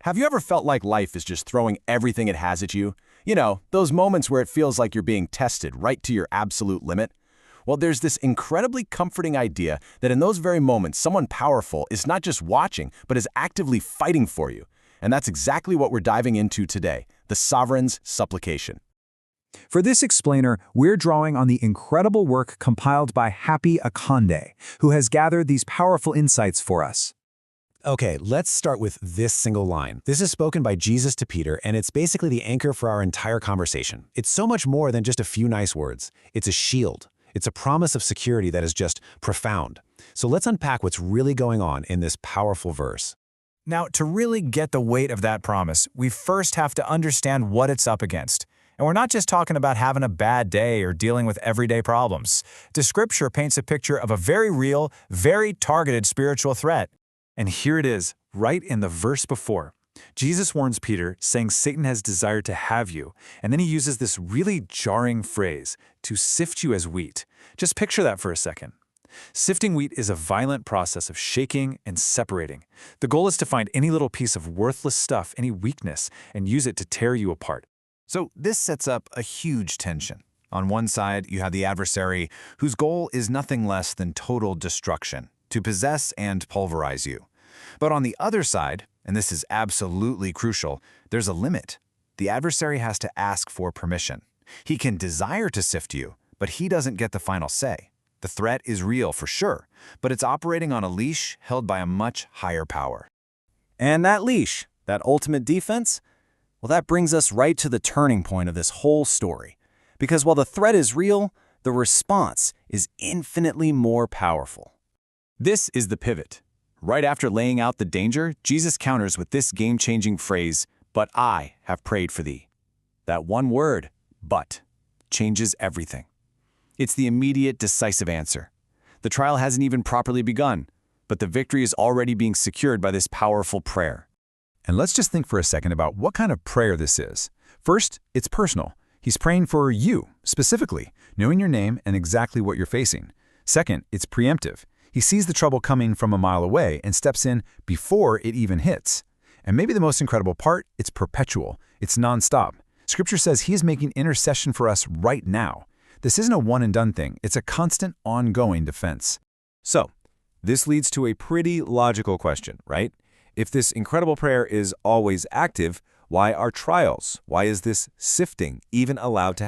Have you ever felt like life is just throwing everything it has at you? You know, those moments where it feels like you're being tested right to your absolute limit? Well, there's this incredibly comforting idea that in those very moments, someone powerful is not just watching, but is actively fighting for you. And that's exactly what we're diving into today, the Sovereign's Supplication. For this explainer, we're drawing on the incredible work compiled by Happy Akande, who has gathered these powerful insights for us. Okay, let's start with this single line. This is spoken by Jesus to Peter, and it's basically the anchor for our entire conversation. It's so much more than just a few nice words. It's a shield. It's a promise of security that is just profound. So let's unpack what's really going on in this powerful verse. Now, to really get the weight of that promise, we first have to understand what it's up against. And we're not just talking about having a bad day or dealing with everyday problems. The scripture paints a picture of a very real, very targeted spiritual threat. And here it is, right in the verse before. Jesus warns Peter, saying Satan has desired to have you, and then he uses this really jarring phrase, to sift you as wheat. Just picture that for a second. Sifting wheat is a violent process of shaking and separating. The goal is to find any little piece of worthless stuff, any weakness, and use it to tear you apart. So this sets up a huge tension. On one side, you have the adversary, whose goal is nothing less than total destruction, to possess and pulverize you. But on the other side, and this is absolutely crucial, there's a limit. The adversary has to ask for permission. He can desire to sift you, but he doesn't get the final say. The threat is real for sure, but it's operating on a leash held by a much higher power. And that leash, that ultimate defense, well, that brings us right to the turning point of this whole story. Because while the threat is real, the response is infinitely more powerful. This is the pivot. Right after laying out the danger, Jesus counters with this game-changing phrase, "But I have prayed for thee." That one word, "but," changes everything. It's the immediate, decisive answer. The trial hasn't even properly begun, but the victory is already being secured by this powerful prayer. And let's just think for a second about what kind of prayer this is. First, it's personal. He's praying for you, specifically, knowing your name and exactly what you're facing. Second, it's preemptive. He sees the trouble coming from a mile away and steps in before it even hits. And maybe the most incredible part, it's perpetual. It's nonstop. Scripture says he is making intercession for us right now. This isn't a one-and-done thing. It's a constant, ongoing defense. So, this leads to a pretty logical question, right? If this incredible prayer is always active, why are trials? Why is this sifting even allowed to happen?